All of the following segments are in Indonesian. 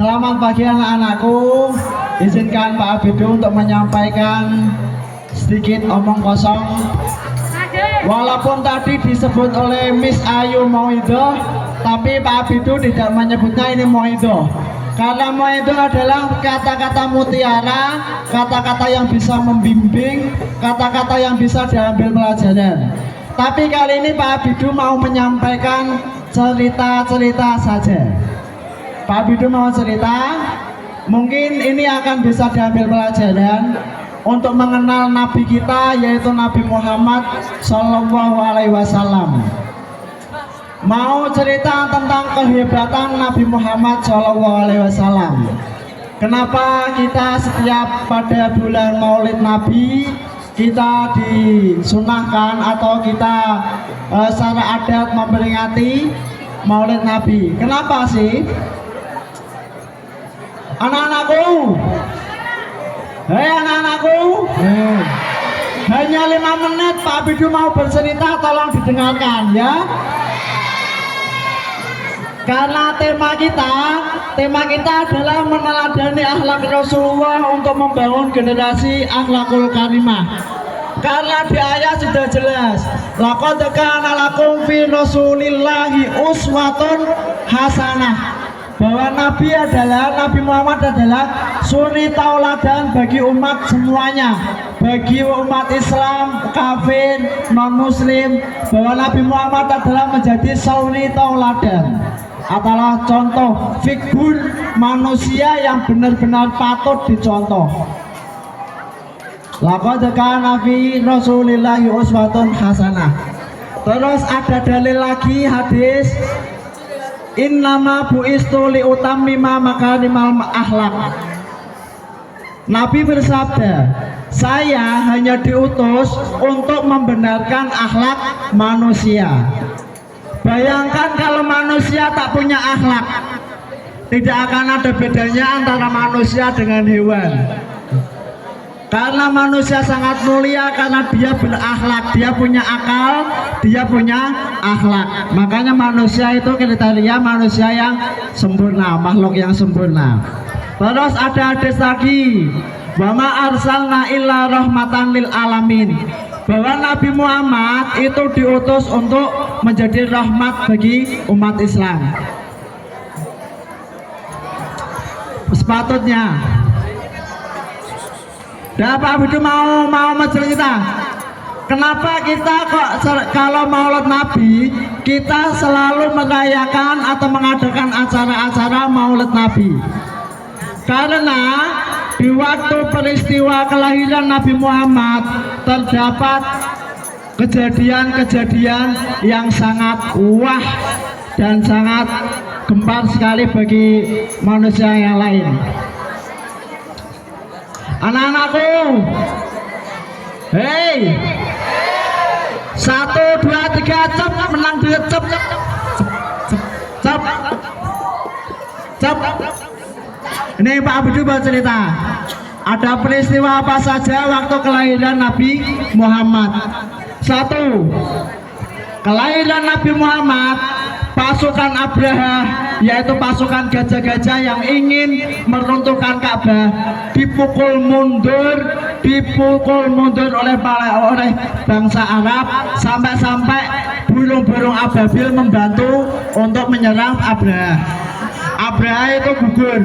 Selamat pagi anak-anakku. Izinkan Pak Abidu untuk menyampaikan sedikit omong kosong. Walaupun tadi disebut oleh Miss Ayu Moido, tapi Pak Abidu tidak menyebutnya ini Moido. Karena Moido adalah kata-kata mutiara, kata-kata yang bisa membimbing, kata-kata yang bisa diambil pelajaran. Tapi kali ini Pak Abidu mau menyampaikan cerita-cerita saja. Pak Abidu mau cerita, mungkin ini akan bisa diambil pelajaran untuk mengenal Nabi kita, yaitu Nabi Muhammad Shallallahu Alaihi Wasallam. Mau cerita tentang kehebatan Nabi Muhammad Shallallahu Alaihi Wasallam. Kenapa kita setiap pada bulan Maulid Nabi kita disunahkan atau kita secara adat memperingati Maulid Nabi? Kenapa sih? Anak-anakku, hei anak-anakku, hanya 5 menit Pak Abidu mau bercerita, tolong didengarkan ya. Karena tema kita adalah meneladani akhlak Rasulullah untuk membangun generasi akhlakul karimah. Karena di ayat sudah jelas, laqad kana lakum fi rasulillahi uswatun hasanah, bahwa Nabi Muhammad adalah suri tauladan bagi umat semuanya, bagi umat Islam, kafir, non muslim, bahwa Nabi Muhammad adalah menjadi suri tauladan, adalah contoh figur manusia yang benar-benar patut dicontoh. Laqad kana fi rasulillahi uswatun hasanah. Terus ada dalil lagi hadis, innama bu'istu liutammima makarimal akhlak. Nabi bersabda, saya hanya diutus untuk membenarkan akhlak manusia. Bayangkan kalau manusia tak punya akhlak, tidak akan ada bedanya antara manusia dengan hewan. Karena manusia sangat mulia karena dia berakhlak, dia punya akal, dia punya akhlak. Makanya manusia itu kriteria manusia yang sempurna, makhluk yang sempurna. Terus ada hadis lagi, wa ma arsalna illa rahmatan lil alamin, bahwa Nabi Muhammad itu diutus untuk menjadi rahmat bagi umat Islam. Sepatutnya Pak Abidu mau mencerita, kenapa kita kok kalau Maulid Nabi kita selalu merayakan atau mengadakan acara-acara Maulid Nabi? Karena di waktu peristiwa kelahiran Nabi Muhammad terdapat kejadian-kejadian yang sangat wah dan sangat gempar sekali bagi manusia yang lain. Anak-anakku, hei, 1, 2, 3, cep, menang duit, cep, cep. Ini Pak Abidu mau cerita, ada peristiwa apa saja waktu kelahiran Nabi Muhammad. 1, kelahiran Nabi Muhammad, pasukan Abraha, yaitu pasukan gajah-gajah yang ingin meruntuhkan Ka'bah, dipukul mundur oleh bangsa Arab, sampai-sampai burung-burung ababil membantu untuk menyerang Abraha. Abraha itu gugur,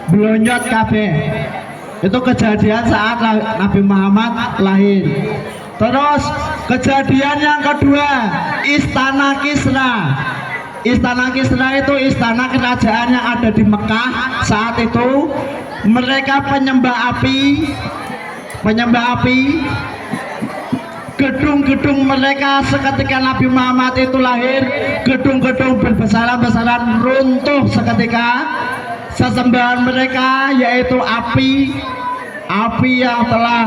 belonyot kabeh. Itu kejadian saat Nabi Muhammad lahir. Terus kejadian yang kedua, Istana Kisra. Istana Kisra itu istana kerajaan yang ada di Mekah. Saat itu mereka penyembah api. Gedung-gedung mereka seketika Nabi Muhammad itu lahir, gedung-gedung berbesaran-besaran runtuh seketika. Sesembahan mereka yaitu api yang telah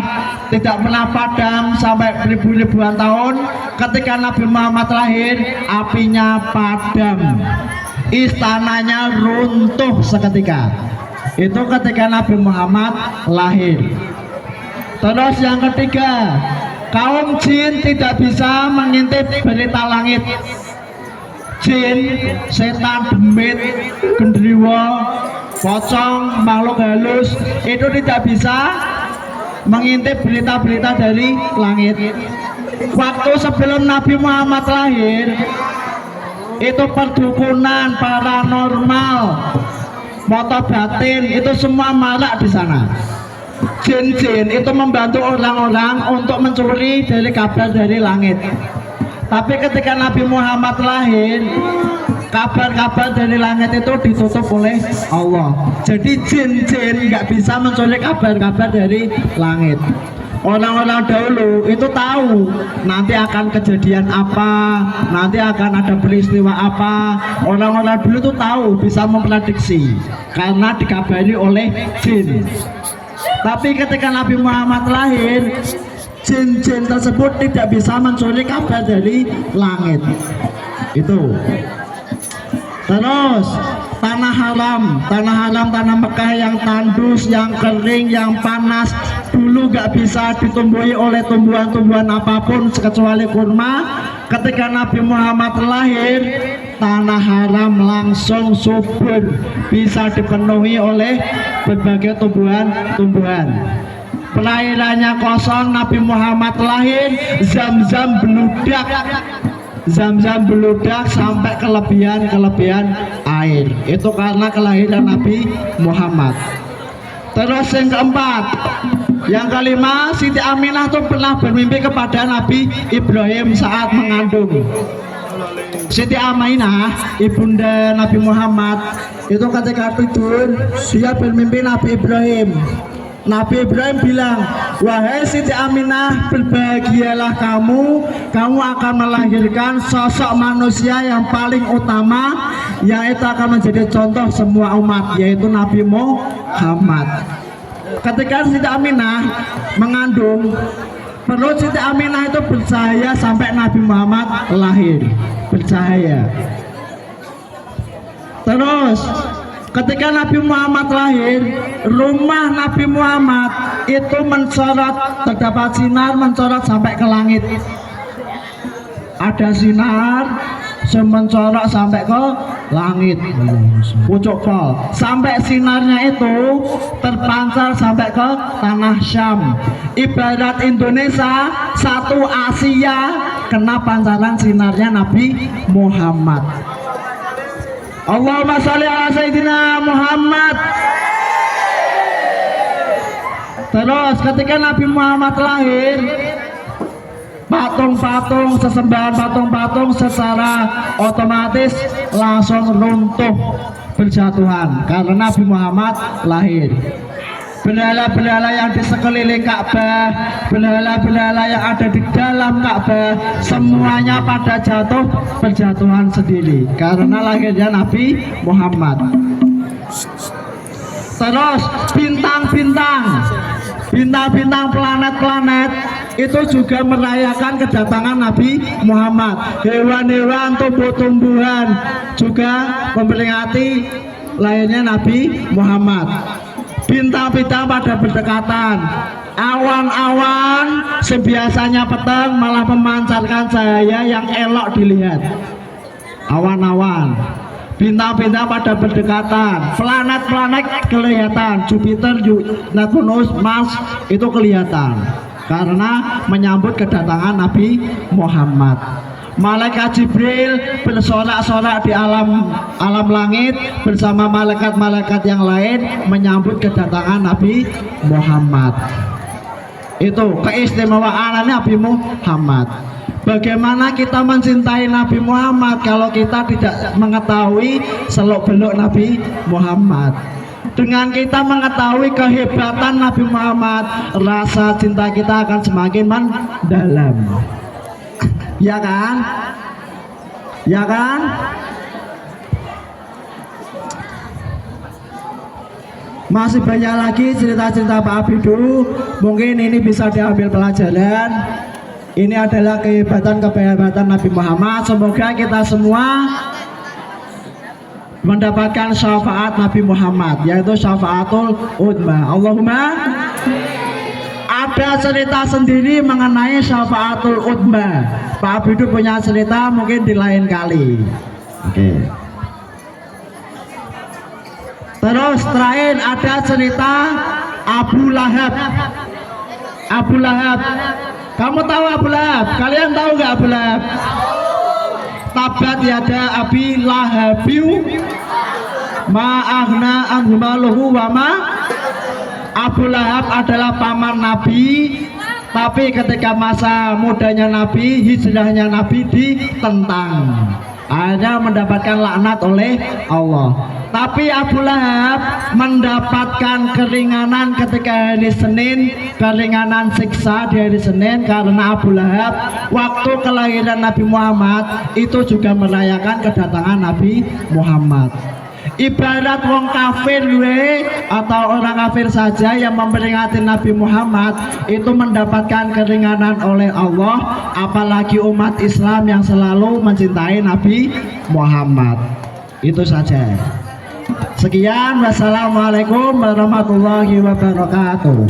tidak pernah padam sampai ribu-ribuan tahun, ketika Nabi Muhammad lahir apinya padam, istananya runtuh seketika. Itu ketika Nabi Muhammad lahir. Terus yang ketiga, kaum jin tidak bisa mengintip berita langit. Jin, setan, demit, gendriwo, pocong, makhluk halus itu tidak bisa mengintip berita-berita dari langit. Waktu sebelum Nabi Muhammad lahir itu perdukunan, paranormal, moto batin itu semua marak di sana. Jin-jin itu membantu orang-orang untuk mencuri dari kabar dari langit. Tapi ketika Nabi Muhammad lahir, kabar-kabar dari langit itu ditutup oleh Allah. Jadi jin-jin nggak bisa mencuri kabar-kabar dari langit. Orang-orang dahulu itu tahu nanti akan kejadian apa, nanti akan ada peristiwa apa. Orang-orang dulu itu tahu, bisa memprediksi karena dikabari oleh jin. Tapi ketika Nabi Muhammad lahir, jin-jin tersebut tidak bisa mencuri kabar dari langit. Itu. Terus tanah haram, tanah Mekah yang tandus, yang kering, yang panas, dulu gak bisa ditumbuhi oleh tumbuhan-tumbuhan apapun kecuali kurma. Ketika Nabi Muhammad lahir, tanah haram langsung subur, bisa dipenuhi oleh berbagai tumbuhan-tumbuhan. Perairannya kosong, Nabi Muhammad lahir, zam-zam beludak. Zam-zam beludak sampai kelebihan air. Itu karena kelahiran Nabi Muhammad. Terus yang keempat, yang kelima, Siti Aminah tuh pernah bermimpi kepada Nabi Ibrahim saat mengandung. Siti Aminah, ibunda Nabi Muhammad, itu ketika tidur dia bermimpi Nabi Ibrahim. Nabi Ibrahim bilang, wahai Siti Aminah, berbahagialah kamu akan melahirkan sosok manusia yang paling utama, yaitu akan menjadi contoh semua umat, yaitu Nabi Muhammad. Ketika Siti Aminah mengandung, perut Siti Aminah itu bercahaya sampai Nabi Muhammad lahir, bercahaya. Terus ketika Nabi Muhammad lahir, rumah Nabi Muhammad itu mencorot, terdapat sinar mencorot sampai ke langit. Ada sinar mencorot sampai ke langit, pucuk pol, sampai sinarnya itu terpancar sampai ke tanah Syam. Ibarat Indonesia, satu Asia kena pancaran sinarnya Nabi Muhammad. Allahumma sholli ala Sayyidina Muhammad. Terus ketika Nabi Muhammad lahir, patung-patung, sesembahan patung-patung secara otomatis langsung runtuh berjatuhan karena Nabi Muhammad lahir. Berhala-berhala yang di sekeliling Ka'bah, berhala-berhala yang ada di dalam Ka'bah, semuanya pada jatuh berjatuhan sendiri karena lahirnya Nabi Muhammad. Terus bintang-bintang, planet-planet itu juga merayakan kedatangan Nabi Muhammad. Hewan-hewan, tumbuh-tumbuhan juga memperingati lahirnya Nabi Muhammad. Bintang-bintang pada berdekatan, awan-awan sebiasanya petang malah memancarkan cahaya yang elok dilihat. Awan-awan, bintang-bintang pada berdekatan, planet-planet kelihatan, Jupiter, Neptunus, Mars itu kelihatan karena menyambut kedatangan Nabi Muhammad. Malaikat Jibril bersorak-sorak di alam langit bersama malaikat-malaikat yang lain menyambut kedatangan Nabi Muhammad. Itu keistimewaan Nabi Muhammad. Bagaimana kita mencintai Nabi Muhammad kalau kita tidak mengetahui seluk-beluk Nabi Muhammad? Dengan kita mengetahui kehebatan Nabi Muhammad, rasa cinta kita akan semakin mendalam. Ya kan? Ya kan? Masih banyak lagi cerita-cerita Pak Abidu. Mungkin ini bisa diambil pelajaran. Ini adalah kehebatan Nabi Muhammad. Semoga kita semua mendapatkan syafaat Nabi Muhammad, yaitu syafaatul udma. Allahumma. Ada cerita sendiri mengenai syafaatul udma. Pak Abidu punya cerita mungkin di lain kali. Oke. Terus terakhir ada cerita Abu Lahab. Abu Lahab. Kamu tahu Abu Lahab? Kalian tahu nggak Abu Lahab? Tabat yada abi lahabiu ma aghna anhu maluhu wa ma. Abu Lahab adalah paman Nabi, tapi ketika masa mudanya Nabi, hijrahnya Nabi ditentang, akhirnya mendapatkan laknat oleh Allah. Tapi Abu Lahab mendapatkan keringanan ketika hari Senin, keringanan siksa di hari Senin, karena Abu Lahab waktu kelahiran Nabi Muhammad itu juga merayakan kedatangan Nabi Muhammad. Ibarat wong kafir atau orang kafir saja yang memperingati Nabi Muhammad itu mendapatkan keringanan oleh Allah, apalagi umat Islam yang selalu mencintai Nabi Muhammad. Itu saja. Sekian, wassalamualaikum warahmatullahi wabarakatuh.